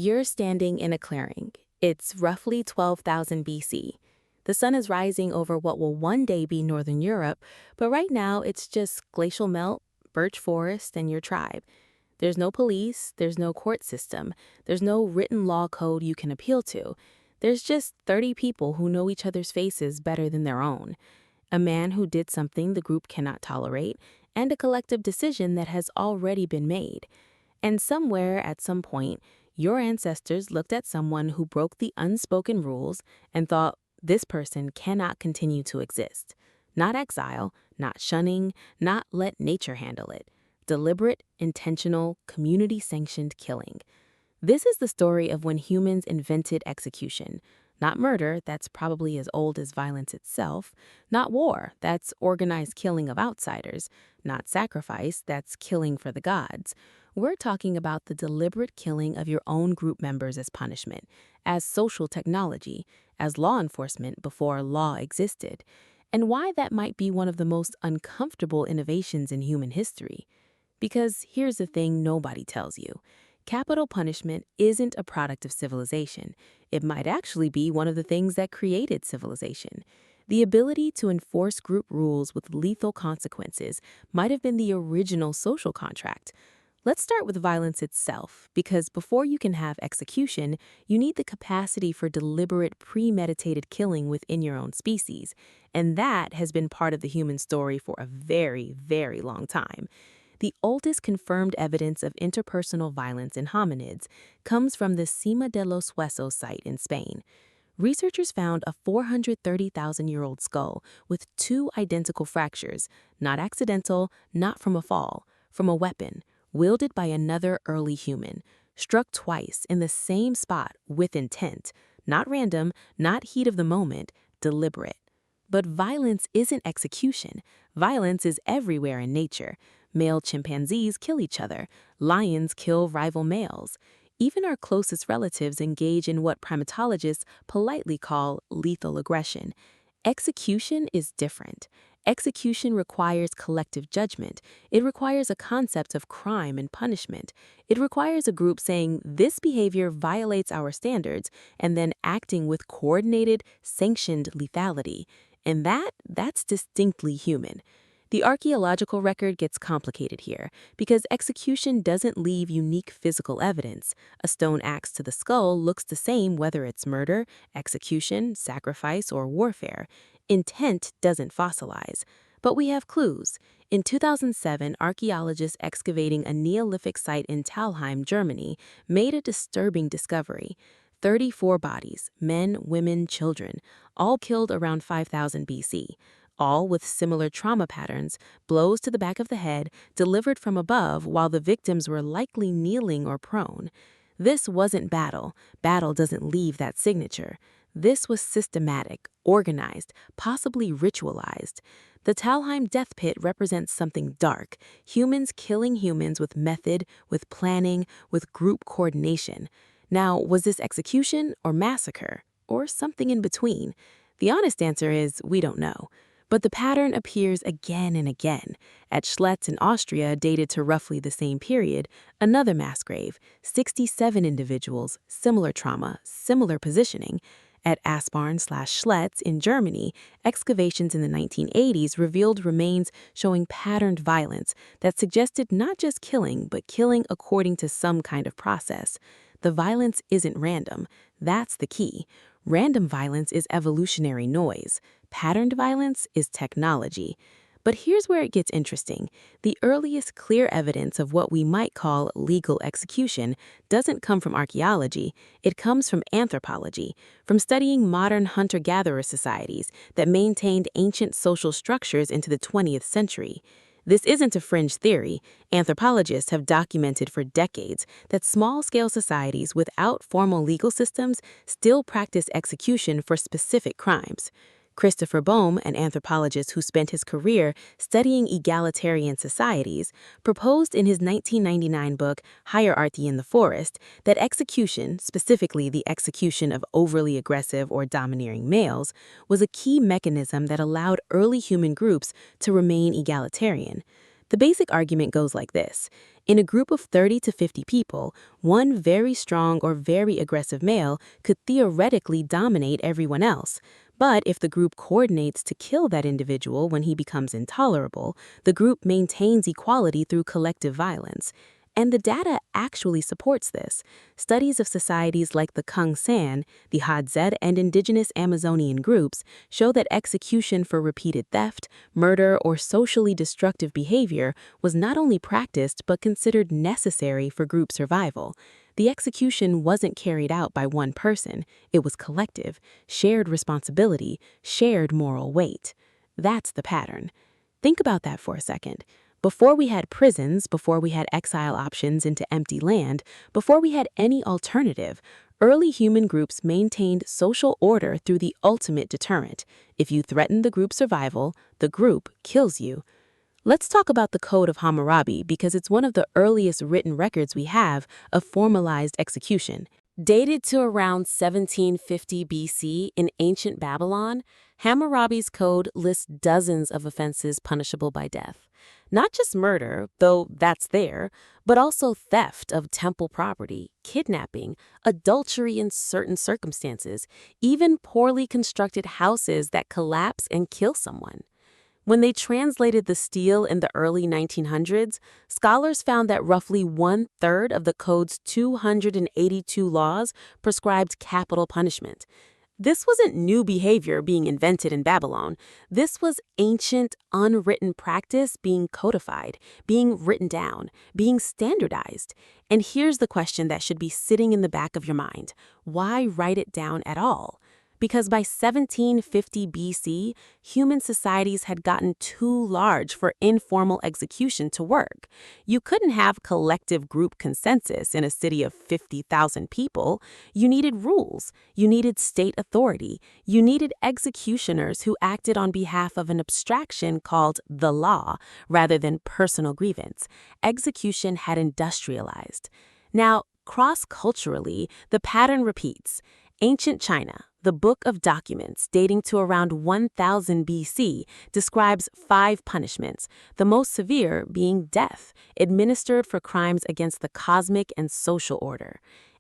You're standing in a clearing. It's roughly 12,000 BC. The sun is rising over what will one day be northern Europe, but right now it's just glacial melt, birch forest, and your tribe. There's no police, there's no court system, there's no written law code you can appeal to. There's just 30 people who know each other's faces better than their own. A man who did something the group cannot tolerate, and a collective decision that has already been made. And somewhere, at some point, your ancestors looked at someone who broke the unspoken rules and thought, this person cannot continue to exist. Not exile, not shunning, not let nature handle it. Deliberate, intentional, community-sanctioned killing. This is the story of when humans invented execution. Not murder, that's probably as old as violence itself. Not war, that's organized killing of outsiders. Not sacrifice, that's killing for the gods. We're talking about the deliberate killing of your own group members as punishment, as social technology, as law enforcement before law existed, and why that might be one of the most uncomfortable innovations in human history. Because here's the thing nobody tells you. Capital punishment isn't a product of civilization. It might actually be one of the things that created civilization. The ability to enforce group rules with lethal consequences might have been the original social contract. Let's start with violence itself, because before you can have execution, you need the capacity for deliberate, premeditated killing within your own species. And that has been part of the human story for a very, very long time. The oldest confirmed evidence of interpersonal violence in hominids comes from the Cima de los Huesos site in Spain. Researchers found a 430,000-year-old skull with two identical fractures, not accidental, not from a fall, from a weapon, wielded by another early human, struck twice in the same spot with intent, not random, not heat of the moment, deliberate. But violence isn't execution. Violence is everywhere in nature. Male chimpanzees kill each other. Lions kill rival males. Even our closest relatives engage in what primatologists politely call lethal aggression. Execution is different. Execution requires collective judgment. It requires a concept of crime and punishment. It requires a group saying this behavior violates our standards and then acting with coordinated, sanctioned lethality. And that's distinctly human. The archaeological record gets complicated here because execution doesn't leave unique physical evidence. A stone axe to the skull looks the same whether it's murder, execution, sacrifice, or warfare. Intent doesn't fossilize. But we have clues. In 2007, archaeologists excavating a Neolithic site in Talheim, Germany, made a disturbing discovery. 34 bodies, men, women, children, all killed around 5000 BC. All with similar trauma patterns, blows to the back of the head, delivered from above while the victims were likely kneeling or prone. This wasn't battle. Battle doesn't leave that signature. This was systematic, organized, possibly ritualized. The Talheim death pit represents something dark, humans killing humans with method, with planning, with group coordination. Now, was this execution or massacre, or something in between? The honest answer is we don't know. But the pattern appears again and again. At Schletz in Austria, dated to roughly the same period, another mass grave, 67 individuals, similar trauma, similar positioning. At Aspern/Schletz in Germany, excavations in the 1980s revealed remains showing patterned violence that suggested not just killing, but killing according to some kind of process. The violence isn't random. That's the key. Random violence is evolutionary noise. Patterned violence is technology. But here's where it gets interesting. The earliest clear evidence of what we might call legal execution doesn't come from archaeology. It comes from anthropology, from studying modern hunter-gatherer societies that maintained ancient social structures into the 20th century. This isn't a fringe theory. Anthropologists have documented for decades that small-scale societies without formal legal systems still practice execution for specific crimes. Christopher Bohm, an anthropologist who spent his career studying egalitarian societies, proposed in his 1999 book, Hierarchy in the Forest, that execution, specifically the execution of overly aggressive or domineering males, was a key mechanism that allowed early human groups to remain egalitarian. The basic argument goes like this. In a group of 30 to 50 people, one very strong or very aggressive male could theoretically dominate everyone else. But if the group coordinates to kill that individual when he becomes intolerable, the group maintains equality through collective violence. And the data actually supports this. Studies of societies like the Kung San, the Hadza, and indigenous Amazonian groups show that execution for repeated theft, murder, or socially destructive behavior was not only practiced but considered necessary for group survival. The execution wasn't carried out by one person, it was collective, shared responsibility, shared moral weight. That's the pattern. Think about that for a second. Before we had prisons, before we had exile options into empty land, before we had any alternative, early human groups maintained social order through the ultimate deterrent. If you threaten the group's survival, the group kills you. Let's talk about the Code of Hammurabi because it's one of the earliest written records we have of formalized execution. Dated to around 1750 BC in ancient Babylon, Hammurabi's code lists dozens of offenses punishable by death. Not just murder, though that's there, but also theft of temple property, kidnapping, adultery in certain circumstances, even poorly constructed houses that collapse and kill someone. When they translated the stele in the early 1900s, scholars found that roughly one-third of the code's 282 laws prescribed capital punishment. This wasn't new behavior being invented in Babylon. This was ancient, unwritten practice being codified, being written down, being standardized. And here's the question that should be sitting in the back of your mind. Why write it down at all? Because by 1750 BC, human societies had gotten too large for informal execution to work. You couldn't have collective group consensus in a city of 50,000 people. You needed rules. You needed state authority. You needed executioners who acted on behalf of an abstraction called the law, rather than personal grievance. Execution had industrialized. Now, cross-culturally, the pattern repeats. Ancient China, the Book of Documents, dating to around 1000 BC, describes 5 punishments, the most severe being death, administered for crimes against the cosmic and social order.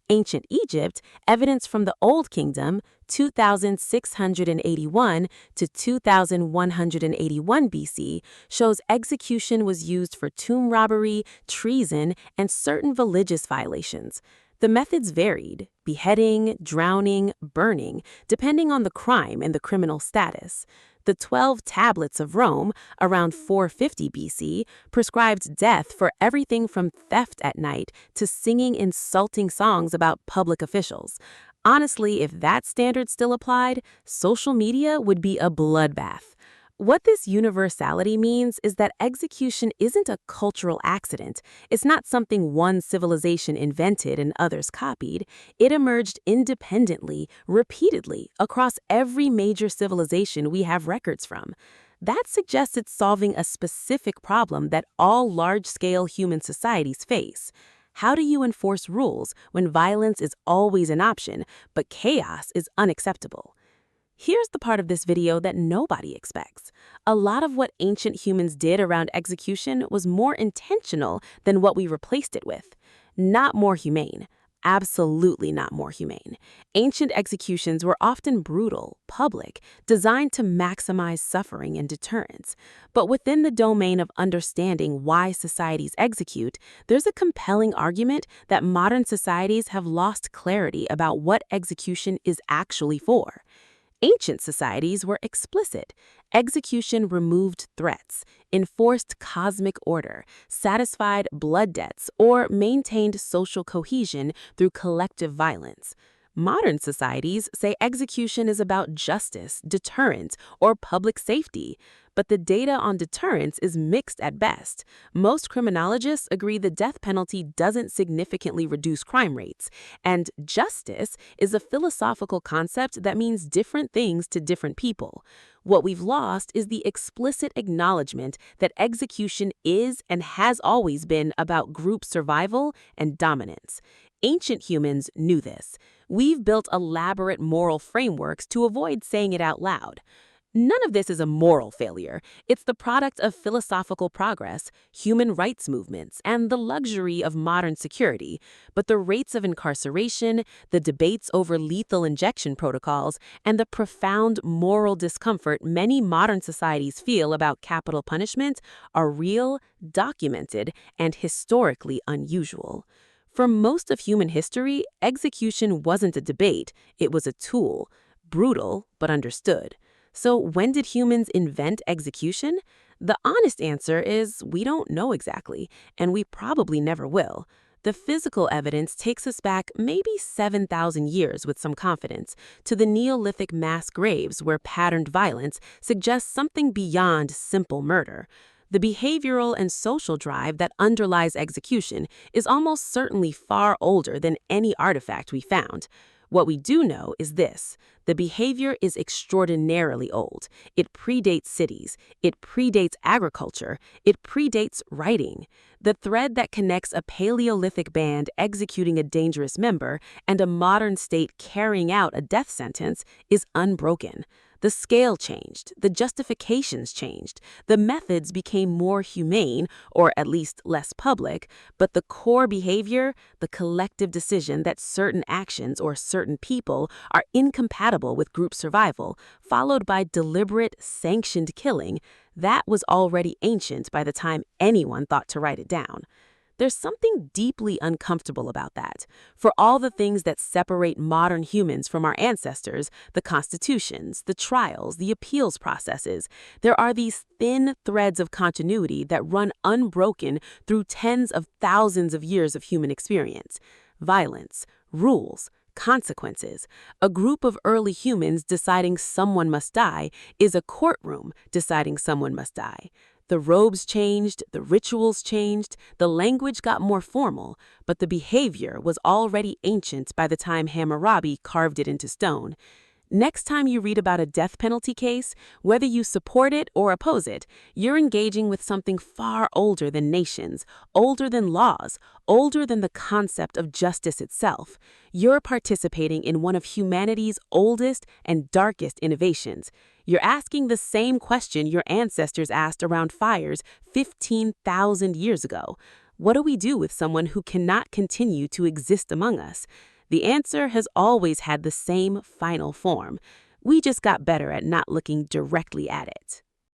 Ancient Egypt, evidence from the Old Kingdom, 2681 to 2181 BC, shows execution was used for tomb robbery, treason, and certain religious violations. The methods varied: beheading, drowning, burning, depending on the crime and the criminal status. The 12 Tablets of Rome, around 450 BC, prescribed death for everything from theft at night to singing insulting songs about public officials. Honestly, if that standard still applied, social media would be a bloodbath. What this universality means is that execution isn't a cultural accident. It's not something one civilization invented and others copied. It emerged independently, repeatedly, across every major civilization we have records from. That suggests it's solving a specific problem that all large-scale human societies face. How do you enforce rules when violence is always an option, but chaos is unacceptable? Here's the part of this video that nobody expects. A lot of what ancient humans did around execution was more intentional than what we replaced it with. Not more humane. Absolutely not more humane. Ancient executions were often brutal, public, designed to maximize suffering and deterrence. But within the domain of understanding why societies execute, there's a compelling argument that modern societies have lost clarity about what execution is actually for. Ancient societies were explicit. Execution removed threats, enforced cosmic order, satisfied blood debts, or maintained social cohesion through collective violence. Modern societies say execution is about justice, deterrence, or public safety. But the data on deterrence is mixed at best. Most criminologists agree the death penalty doesn't significantly reduce crime rates. And justice is a philosophical concept that means different things to different people. What we've lost is the explicit acknowledgement that execution is and has always been about group survival and dominance. Ancient humans knew this. We've built elaborate moral frameworks to avoid saying it out loud. None of this is a moral failure. It's the product of philosophical progress, human rights movements, and the luxury of modern security. But the rates of incarceration, the debates over lethal injection protocols, and the profound moral discomfort many modern societies feel about capital punishment are real, documented, and historically unusual. For most of human history, execution wasn't a debate, it was a tool, brutal but understood. So, when did humans invent execution? The honest answer is we don't know exactly, and we probably never will. The physical evidence takes us back maybe 7,000 years with some confidence to the Neolithic mass graves where patterned violence suggests something beyond simple murder. The behavioral and social drive that underlies execution is almost certainly far older than any artifact we found. What we do know is this: the behavior is extraordinarily old. It predates cities, it predates agriculture, it predates writing. The thread that connects a Paleolithic band executing a dangerous member and a modern state carrying out a death sentence is unbroken. The scale changed, the justifications changed, the methods became more humane, or at least less public, but the core behavior, the collective decision that certain actions or certain people are incompatible with group survival, followed by deliberate, sanctioned killing, that was already ancient by the time anyone thought to write it down. There's something deeply uncomfortable about that. For all the things that separate modern humans from our ancestors, the constitutions, the trials, the appeals processes, there are these thin threads of continuity that run unbroken through tens of thousands of years of human experience. Violence, rules, consequences. A group of early humans deciding someone must die is a courtroom deciding someone must die. The robes changed, the rituals changed, the language got more formal, but the behavior was already ancient by the time Hammurabi carved it into stone. Next time you read about a death penalty case, whether you support it or oppose it, you're engaging with something far older than nations, older than laws, older than the concept of justice itself. You're participating in one of humanity's oldest and darkest innovations. You're asking the same question your ancestors asked around fires 15,000 years ago. What do we do with someone who cannot continue to exist among us? The answer has always had the same final form. We just got better at not looking directly at it.